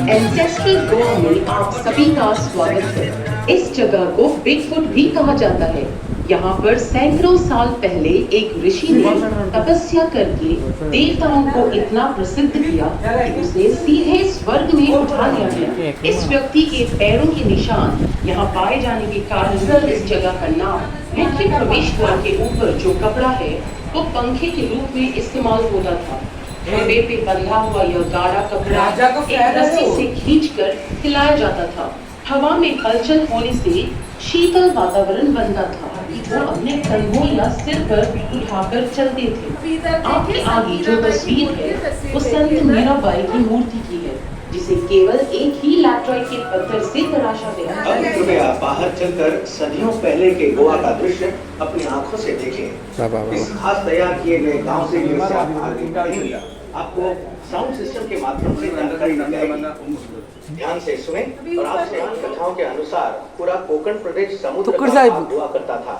Ancestral Goa में आप सभी का स्वागत है। इस जगह को बिगफुट भी कहा जाता है। यहाँ पर सैकड़ों साल पहले एक ऋषि ने तपस्या करके देवताओं को इतना प्रसिद्ध किया कि उसे सीधे स्वर्ग में उठा लिया गया। इस व्यक्ति के पैरों के निशान यहाँ पाए जाने के कारण इस जगह का नाम मुख्य प्रवेश द्वार के ऊपर जो कपड़ा है वो पंखे के रूप में इस्तेमाल होता था। खंबे पे बंधा हुआ यह गाढ़ा कपड़ा एक रस्सी से खींचकर हिलाया जाता था। हवा में हलचल होने से शीतल वातावरण बनता था। वो अपने कंधों या सिर पर उठाकर चलते थे। आपके आगे जो तस्वीर है वो संत मीराबाई की मूर्ति की है, जिसे केवल एक ही लैटराइट के पत्थर से तराशा गया है। अब कृपया बाहर चलकर सदियों पहले के गोवा का दृश्य अपनी आंखों से देखें। इस खास तैयार किए गए गांव से आपको साउंड सिस्टम के माध्यम से जानकारी दी जाएगी। ध्यान से सुने और आपसे कथाओं के अनुसार पूरा कोकण प्रदेश समुद्र का भाग हुआ करता था।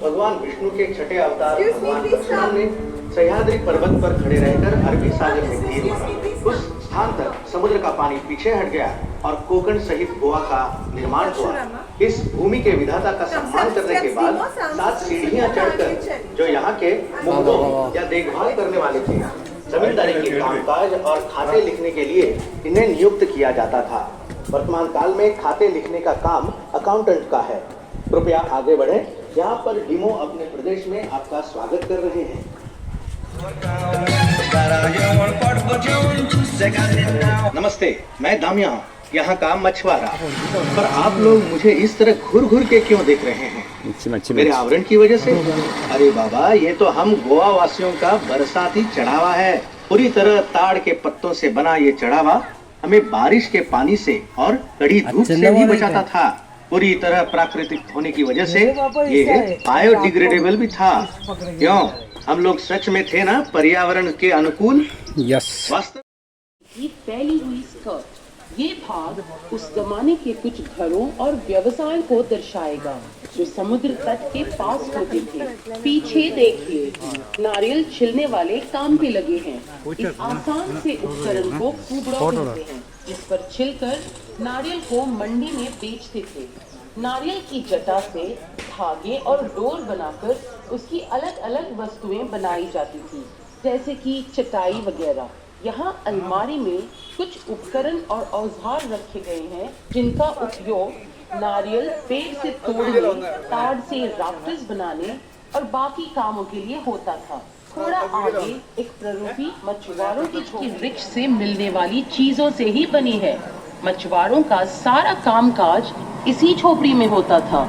भगवान विष्णु के छठे अवतार भगवान परशुराम ने सह्याद्री पर्वत पर खड़े रहकर अरबी सागर में तीर मारा। उस स्थान तक समुद्र का पानी पीछे हट गया और कोकण सहित गोवा का निर्माण हुआ। इस भूमि के विधाता का सम्मान करने के बाद 7 सीढ़ियां चढ़कर जो यहाँ के मुग्धों या देखभाल करने वाले थे, जमींदारी के कामकाज और खाते लिखने के लिए इन्हें नियुक्त किया जाता था। वर्तमान काल में खाते लिखने का काम अकाउंटेंट का है। कृपया आगे बढ़ें। यहाँ पर डीमो अपने प्रदेश में आपका स्वागत कर रहे हैं। नमस्ते, मैं दामिया हूँ, यहाँ का मछुआरा। पर आप लोग मुझे इस तरह घूर घूर के क्यों देख रहे हैं? मेरे आवरण की वजह से? अरे बाबा, ये तो हम गोवा वासियों का बरसाती चढ़ावा है। पूरी तरह ताड़ के पत्तों से बना ये चढ़ावा हमें बारिश के पानी से और कड़ी धूप से भी बचाता था। पूरी तरह प्राकृतिक होने की वजह से ये बायोडिग्रेडेबल भी था। क्यों? हम लोग सच में थे ना पर्यावरण के अनुकूल। यस। फैली हुई स्कर्ट, ये भाग उस जमाने के कुछ घरों और व्यवसाय को दर्शाएगा जो समुद्र तट के पास होते थे। पीछे देखिए, नारियल छिलने वाले काम पे लगे हैं। इस आसान से उपकरण को कुबड़ा कहते हैं, जिस पर छिलकर नारियल को मंडी में बेचते थे। नारियल की जटा से धागे और डोर बनाकर उसकी अलग अलग वस्तुएं बनाई जाती थी, जैसे कि चटाई वगैरह। यहाँ अलमारी में कुछ उपकरण और औजार रखे गए हैं जिनका उपयोग नारियल पेड़ से तोड़ने, ताड़ से राफ्टर्स बनाने और बाकी कामों के लिए होता था। थोड़ा आगे एक प्ररूपी मछुआरों की वृक्ष से मिलने वाली चीजों से ही बनी है। मछुआरों का सारा कामकाज इसी झोपड़ी में होता था।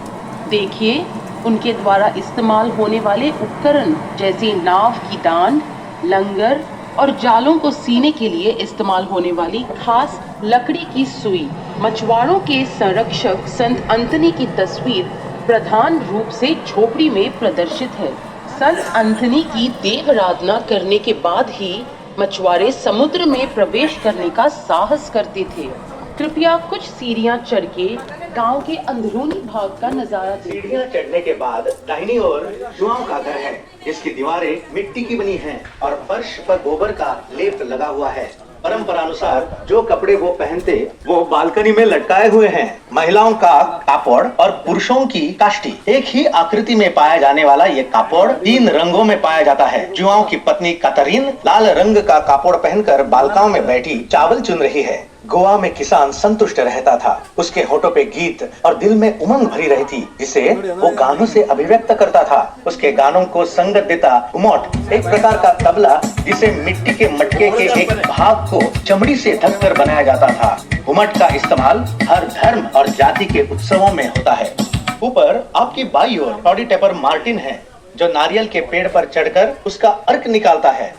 देखिए, उनके द्वारा इस्तेमाल होने वाले उपकरण जैसे नाव की डांड, लंगर और जालों को सीने के लिए इस्तेमाल होने वाली खास लकड़ी की सुई। मछुआरों के संरक्षक संत अंतनी की तस्वीर प्रधान रूप से झोपड़ी में प्रदर्शित है। संत अंथनी की देवाराधना करने के बाद ही मछुआरे समुद्र में प्रवेश करने का साहस करते थे। कृपया कुछ सीढ़ियां चढ़ के गांव के अंदरूनी भाग का नजारा देखिए। सीढ़ियां चढ़ने के बाद दाहिनी ओर जुआओं का घर है, जिसकी दीवारें मिट्टी की बनी हैं और फर्श पर गोबर का लेप लगा हुआ है। परंपरा अनुसार जो कपड़े वो पहनते वो बालकनी में लटकाए हुए हैं। महिलाओं का कापड़ और पुरुषों की काष्टी। एक ही आकृति में पाया जाने वाला ये कापड़ 3 रंगों में पाया जाता है। जुआओं की पत्नी कातरीन लाल रंग का कापड़ पहनकर बालकाओं में बैठी चावल चुन रही है। गोवा में किसान संतुष्ट रहता था। उसके होठों पे गीत और दिल में उमंग भरी रही थी, जिसे वो गानों से अभिव्यक्त करता था। उसके गानों को संगत देता उमोट, एक प्रकार का तबला जिसे मिट्टी के मटके के एक भाग को चमड़ी से ढककर बनाया जाता था। उमट का इस्तेमाल हर धर्म और जाति के उत्सवों में होता है। ऊपर आपकी बाईं ओर टॉडी टेपर मार्टिन है, जो नारियल के पेड़ पर चढ़कर उसका अर्क निकालता है।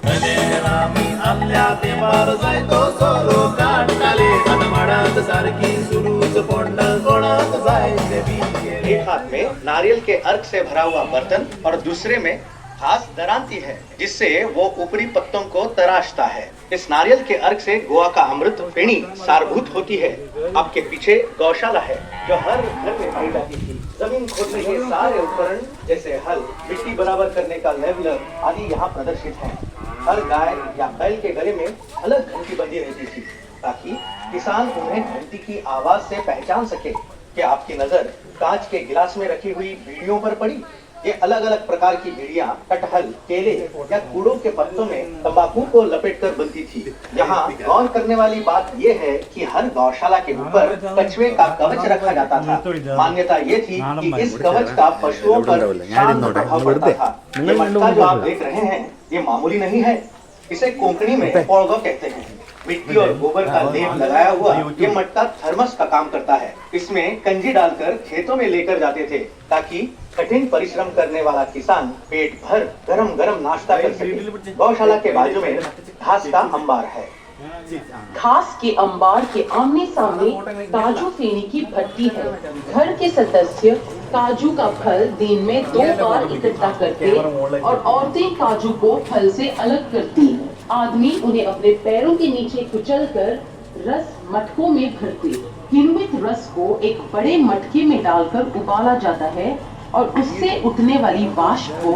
एक हाथ में नारियल के अर्क से भरा हुआ बर्तन और दूसरे में खास दरांती है, जिससे वो ऊपरी पत्तों को तराशता है। इस नारियल के अर्क से गोवा का अमृत पेणी सारभूत होती है। आपके पीछे गौशाला है, जो हर घर में पाई जाती थी। जमीन खोदने के सारे उपकरण जैसे हल, मिट्टी बराबर करने का लेवलर आदि यहाँ प्रदर्शित है। हर गाय या बैल के गले में अलग घंटी बंधी रहती थी, ताकि किसान उन्हें घंटी की आवाज से पहचान सके। क्या आपकी नजर कांच के गिलास में रखी हुई बीड़ियों पर पड़ी? ये अलग अलग प्रकार की बीड़ियां कटहल, केले या कूड़ों के पत्तों में तंबाकू को लपेटकर बनती थी। यहाँ गौर करने वाली बात यह है कि हर गौशाला के ऊपर कछुए का कवच रखा जाता था। मान्यता ये थी कि इस कवच का पशुओं पर शांत प्रभाव पड़ता था। ये मटका जो आप देख रहे हैं, ये मामूली नहीं है। इसे कोंकणी में पोड़गो कहते हैं। मिट्टी और गोबर का लेप लगाया हुआ ये मटका थर्मस का काम करता है। इसमें कंजी डालकर खेतों में लेकर जाते थे ताकि कठिन परिश्रम करने वाला किसान पेट भर गरम गरम नाश्ता कर सके। गौशाला के बाजू में घास का अंबार है। घास के अंबार के आमने सामने काजू फेनी की भट्टी है। घर के सदस्य काजू का फल दिन में 2 बार इकट्ठा करते और औरतें काजू को फल से अलग करती। आदमी उन्हें अपने पैरों के नीचे कुचलकर रस मटकों में भरते। किण्वित रस को एक बड़े मटके में डालकर उबाला जाता है और उससे उठने वाली वाष्प को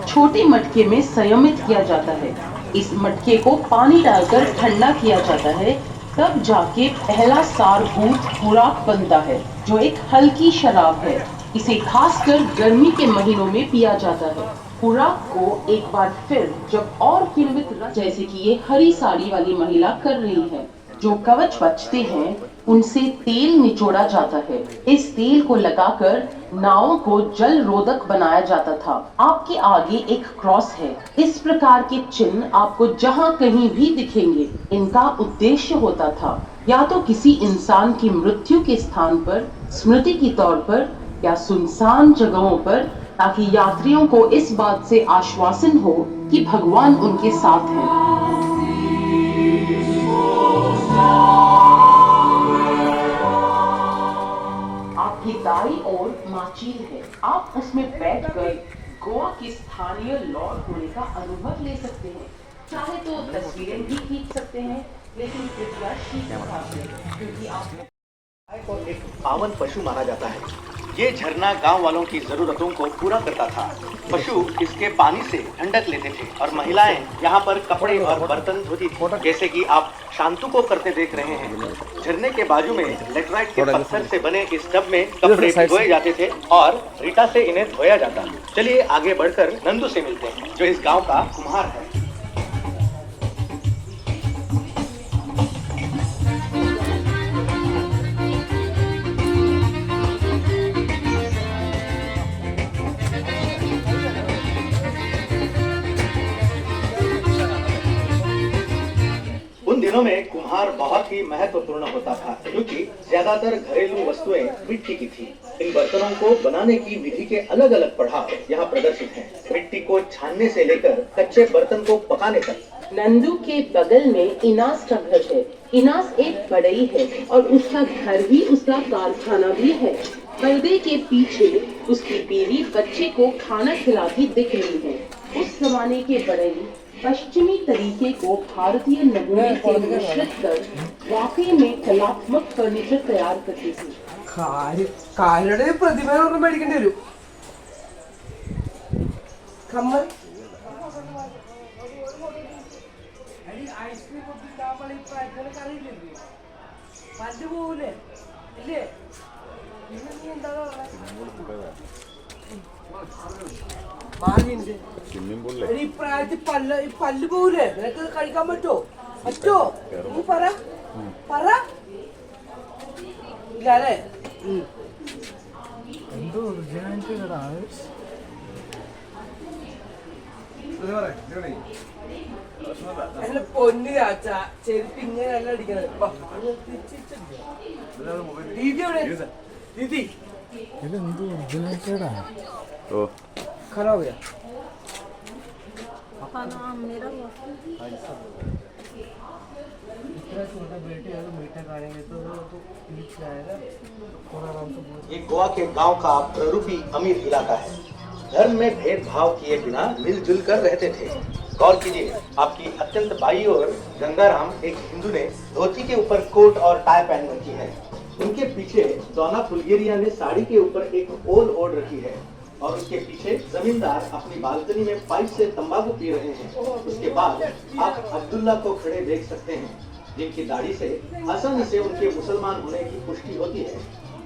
छोटे मटके में संयमित किया जाता है। इस मटके को पानी डालकर ठंडा किया जाता है, तब जाके पहला सारभूत खुराक बनता है, जो एक हल्की शराब है। इसे खासकर गर्मी के महीनों में पिया जाता है। खुराक को एक बार फिर जब और किण्वित रस, जैसे कि ये हरी साड़ी वाली महिला कर रही है, जो कवच बचते हैं उनसे तेल निचोड़ा जाता है। इस तेल को लगाकर नावों को जल रोधक बनाया जाता था। आपके आगे एक क्रॉस है। इस प्रकार के चिन्ह आपको जहाँ कहीं भी दिखेंगे। इनका उद्देश्य होता था या तो किसी इंसान की मृत्यु के स्थान पर स्मृति के तौर पर या सुनसान जगहों पर, ताकि यात्रियों को इस बात से आश्वासन हो कि भगवान उनके साथ हैं। आपकी दाईं ओर माचील है। आप उसमें बैठकर गोवा के स्थानीय लॉर्ड होने का अनुभव ले सकते हैं। चाहे तो तस्वीरें भी खींच सकते हैं, लेकिन कृपया शीघ्र क्योंकि आप को एक पावन पशु माना जाता है। ये झरना गांव वालों की जरूरतों को पूरा करता था। पशु इसके पानी से ठंडक लेते थे और महिलाएं यहाँ पर कपड़े और बर्तन धोती थी, जैसे कि आप शांतु को करते देख रहे हैं। झरने के बाजू में लेटराइट के पत्थर से बने इस टब में कपड़े भिगोए जाते थे और रीटा से इन्हें धोया जाता। चलिए आगे बढ़कर नंदू से मिलते हैं, जो इस गाँव का कुम्हार है। उन दिनों में कुम्हार बहुत ही महत्वपूर्ण होता था, क्योंकि ज्यादातर घरेलू वस्तुएं मिट्टी की थी। इन बर्तनों को बनाने की विधि के अलग अलग पड़ाव यहाँ प्रदर्शित हैं। मिट्टी को छानने से लेकर कच्चे बर्तन को पकाने तक। नंदू के बगल में इनास का घर है। इनास एक बढ़ई है और उसका घर भी उसका कारखाना भी है। पर्दे के पीछे उसकी बीवी बच्चे को खाना खिलाती दिख रही है। उस जमाने के बढ़ई पश्चिमी तरीके को भारतीय नमूने से मिश्रित कर वाकई में कलात्मक फर्नीचर तैयार करती थी। പ്രതിമ മേടിക്കേണ്ടി വരും. കമ്മൽ ഐസ്ക്രീം പല്ല് പോകൂലേ ഇല്ലേ? എന്താ ഈ പ്രായത്തിൽ പല്ല് പോകൂലേ? നിനക്ക് കഴിക്കാൻ പറ്റുമോ? നീ പറ ഇല്ല അല്ലേ? എന്തോ അല്ല പൊന്നു ചാച്ച, ചെരുപ്പ് ഇങ്ങനെയല്ല അടിക്കണത്. ദീദി എവിടെ? ദീദി ഇതെന്തോ ഒറിജിനൽ खराब हो गया मेरा इतना छोटा बेटे अगर मीठा खाएंगे तो पीछ जाएगा थोड़ा आराम से। ये गोवा के गांव का प्ररूपी अमीर इलाका है। धर्म में भेदभाव किए बिना मिलजुल कर रहते थे। गौर कीजिए, आपकी अत्यंत बाई ओर गंगाराम एक हिंदू ने धोती के ऊपर कोट और टाई पहन रखी है। उनके पीछे दोना फुलगेरिया ने साड़ी के ऊपर एक ओल ओढ़ रखी है और उसके पीछे जमींदार अपनी बालकनी में पाइप से तंबाकू पी रहे हैं। उसके बाद आप अब्दुल्ला को खड़े देख सकते हैं। जिनकी दाढ़ी से आसानी से उनके मुसलमान होने की पुष्टि होती है।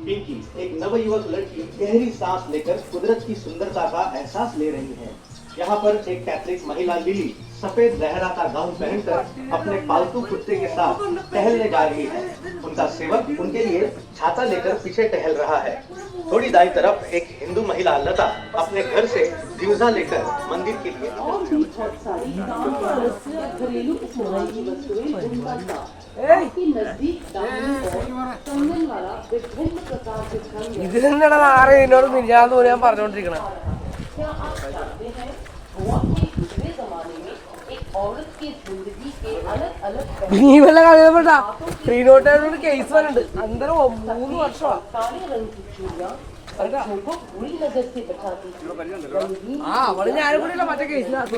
पिंकी, एक नवयुवक लड़की, गहरी सांस लेकर कुदरत की सुंदरता का एहसास ले रही है। यहाँ पर एक कैथलिक महिला लिली सफेद लहराता गाउन पहनकर अपने पालतू कुत्ते के साथ टहलने जा रही है। उनका सेवक उनके लिए छाता लेकर पीछे टहल रहा है। थोड़ी दाईं तरफ एक हिंदू महिला लता अपने घर से दिवसा लेकर मंदिर के लिए और भी बहुत सारी घरेलू इस्तेमाल की वस्तुएं उनका साथ आपके नजदीक दाहिनी ओर कंगन वाला विभिन्न प्रकार के खंड ഇതിനെന്താ ആരെ എന്നോട് മിനിഞ്ഞാന്ന് ഞാൻ പറഞ്ഞോണ്ടിരിക്കണ क्या आप जानते हैं गोवा के पिछले जमाने में एक औरत की जिंदगी के अलग अलग നീ വല്ല കളിയപ്പെട്ടാ ഫ്രീ നോട്ടായിട്ട് കേസ് വന്നിട്ടുണ്ട് അന്തരം 3 വർഷമാണ് काले रंग की चूड़ियां बच्चों को बुरी नजर से बचाती थी। ആ അവള് ഞാനും കൂടിയല്ല മറ്റേ കേസിനകത്ത്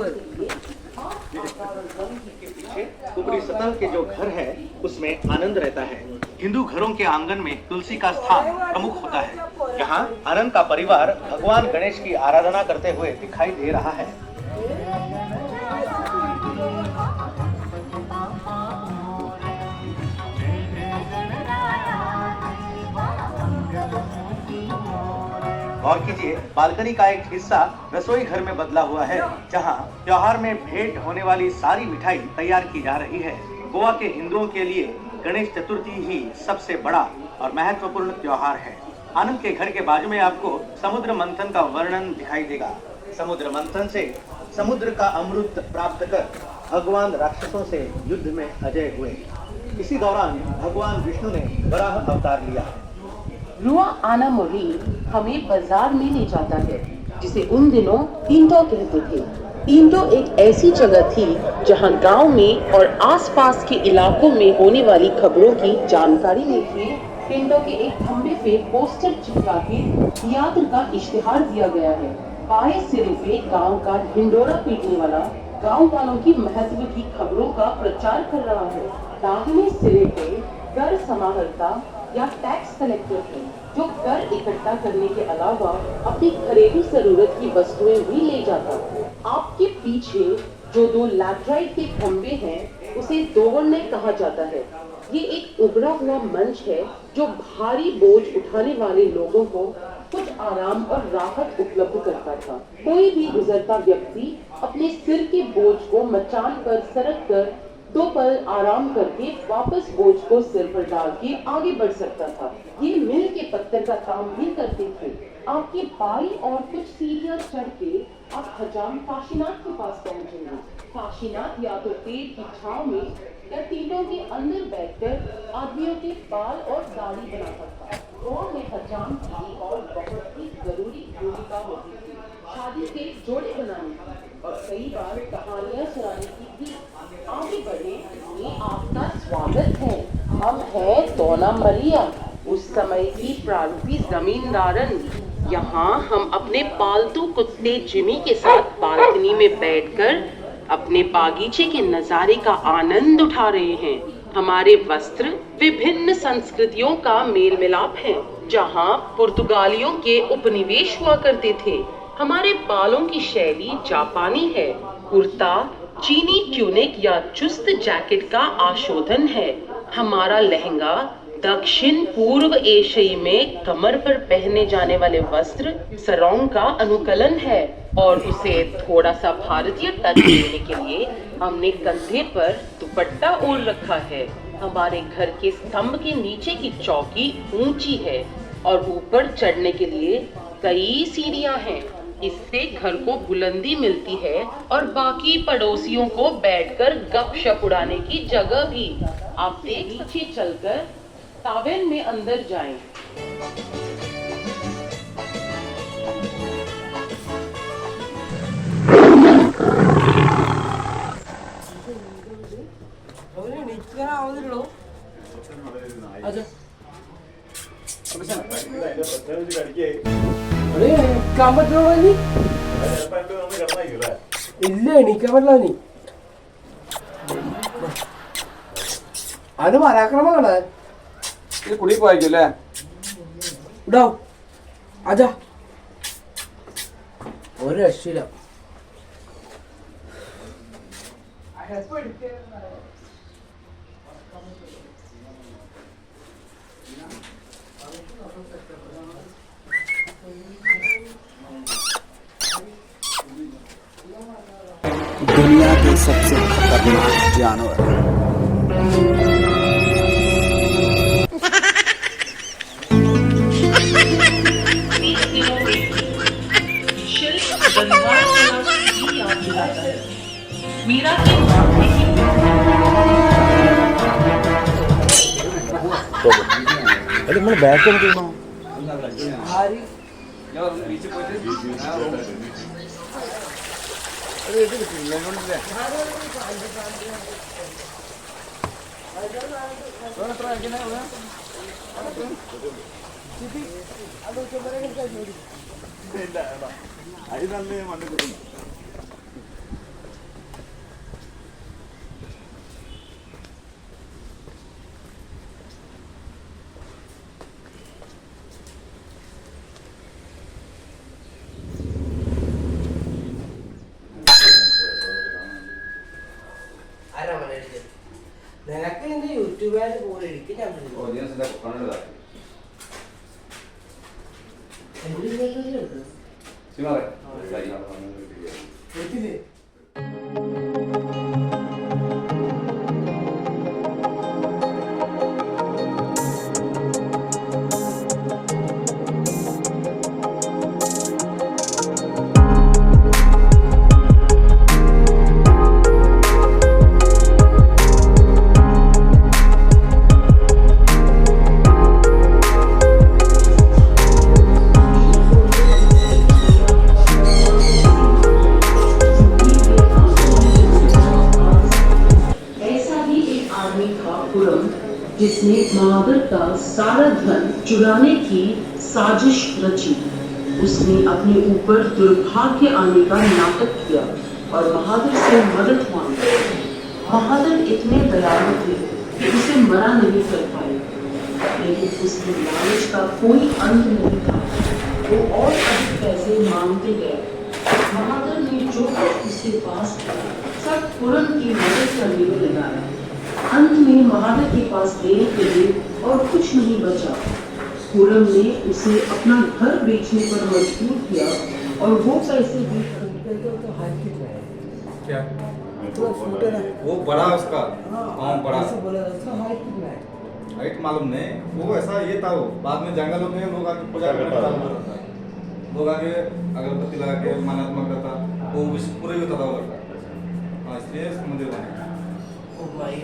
के पीछे ऊपरी सतह के जो घर है उसमें आनंद रहता है। हिंदू घरों के आंगन में तुलसी का स्थान प्रमुख होता है। यहाँ आनंद का परिवार भगवान गणेश की आराधना करते हुए दिखाई दे रहा है। गौर कीजिए, बालकनी का एक हिस्सा रसोई घर में बदला हुआ है, जहां त्योहार में भेंट होने वाली सारी मिठाई तैयार की जा रही है। गोवा के हिंदुओं के लिए गणेश चतुर्थी ही सबसे बड़ा और महत्वपूर्ण त्योहार है। आनंद के घर के बाजू में आपको समुद्र मंथन का वर्णन दिखाई देगा। समुद्र मंथन से समुद्र का अमृत प्राप्त कर भगवान राक्षसों से युद्ध में अजय हुए। इसी दौरान भगवान विष्णु ने वराह अवतार लिया। रुआ आना मोरी हमें बाजार में ले जाता है, जिसे उन दिनों टींटो कहते थे। टींटो एक ऐसी जगह थी जहां गांव में और आसपास के इलाकों में होने वाली खबरों की जानकारी मिलती। टींटो के एक खंबे पे पोस्टर चिपका के यात्रा का इश्तिहार दिया गया है। बाएं सिरे पे गांव का ढिंडोरा पीटने वाला गांव वालों की महत्व की खबरों का प्रचार कर रहा है। दाहिने सिरे पे कर समाहर्ता या टैक्स कलेक्टर है, जो कर इकट्ठा करने के अलावा अपनी घरेलू जरूरत की वस्तुएं भी ले जाता है। आपके पीछे जो दो लैटराइट के खंबे हैं, उसे दोवरने कहा जाता है। ये एक उभरा हुआ मंच है जो भारी बोझ उठाने वाले लोगों को कुछ आराम और राहत उपलब्ध करता था। कोई भी गुजरता व्यक्ति अपने सिर के बोझ को मचान पर सरक कर 2 पल आराम करके वापस बोझ को सिर पर डाल के आगे बढ़ सकता था। ये मिल के पत्थर का काम भी करते थे। आपके बाई और कुछ सीढ़ियां चढ़ के आप हजाम काशीनाथ के पास पहुंचेंगे। काशीनाथ या तो पेड़ की छांव में या टीलों के अंदर बैठकर आदमियों के बाल और दाढ़ी बनाता था। और में हजाम की और बहुत ही जरूरी भूमिका होती थी, शादी के जोड़े बनाने की और कई बार कहानियां सुनाने की भी। आगे बढ़े, ये आपका स्वागत है। हम हैं दोना मरिया, उस समय की प्रारूपी जमींदारन। यहाँ हम अपने पालतू कुत्ते जिमी के साथ बालकनी में बैठकर अपने बागीचे के नजारे का आनंद उठा रहे हैं। हमारे वस्त्र विभिन्न संस्कृतियों का मेल मिलाप है। जहाँ पुर्तगालियों के उपनिवेश हुआ करते थे, हमारे बालों की शैली जापानी है। कुर्ता चीनी ट्यूनिक या चुस्त जैकेट का आशोधन है। हमारा लहंगा दक्षिण पूर्व एशियाई में कमर पर पहने जाने वाले वस्त्र सरोंग का अनुकलन है और उसे थोड़ा सा भारतीय टच देने के लिए हमने कंधे पर दुपट्टा ओढ़ रखा है। हमारे घर के स्तंभ के नीचे की चौकी ऊंची है और ऊपर चढ़ने के लिए कई सीढ़ियां हैं। इससे घर को बुलंदी मिलती है और बाकी पड़ोसियों को बैठकर गपशप उड़ाने की जगह भी। आप देख पीछे चलकर तावेन में अंदर जाएं। ഇല്ല എണീക്കാൻ പറ്റില്ല നീ അത് പരാക്രമമാണ് കുടി പോയില്ലേ ഇടാവും അജാ ഒരു രക്ഷയില്ല. सबसे खतरनाक जानवर। शिल्प गंधर्व कला की याद दिलाता है। मीरा के मांगने की अरे मैं बैठ कर क्यों यार पीछे कोई अरे ये तो लेमन ले कौन ट्राई किया है वो आई दाल में माने को നിനക്ക് ഇന്ന് യൂട്യൂബായിട്ട് പോലെ എനിക്ക് ഞാൻ ഓഡിയൻസ് ഇതാ കണ്ണുതാ സിമാറെ എത്തില്ലേ जिसने महावर का सारा धन चुराने की साजिश रची। उसने अपने ऊपर दुर्भाग्य आने का नाटक किया और महावर से मदद मांगी। महावर इतने दयालु थे कि उसे मना नहीं कर पाए, लेकिन उसके लालच का कोई अंत नहीं था। वो और अधिक पैसे मांगते गए। महावर ने जो कुछ उसके पास था सब पूरन की मदद करने में लगाया। अंत में महावर के पास देने के लिए और कुछ नहीं बचा। पूरन ने उसे अपना घर बेचने पर मजबूर किया और वो पैसे भी तो हाइट कितना है क्या तो फुट है ना वो बड़ा उसका हाँ बड़ा ऐसे बोला उसका हाइट कितना है हाइट मालूम नहीं वो ऐसा ये था वो बाद में जंगलों में लोग आके पूजा करने चालू करता लोग आके अगरबत्ती लगा के मान्यता करता वो पूरे होता था वो लड़का हाँ इसलिए मंदिर बने ओ भाई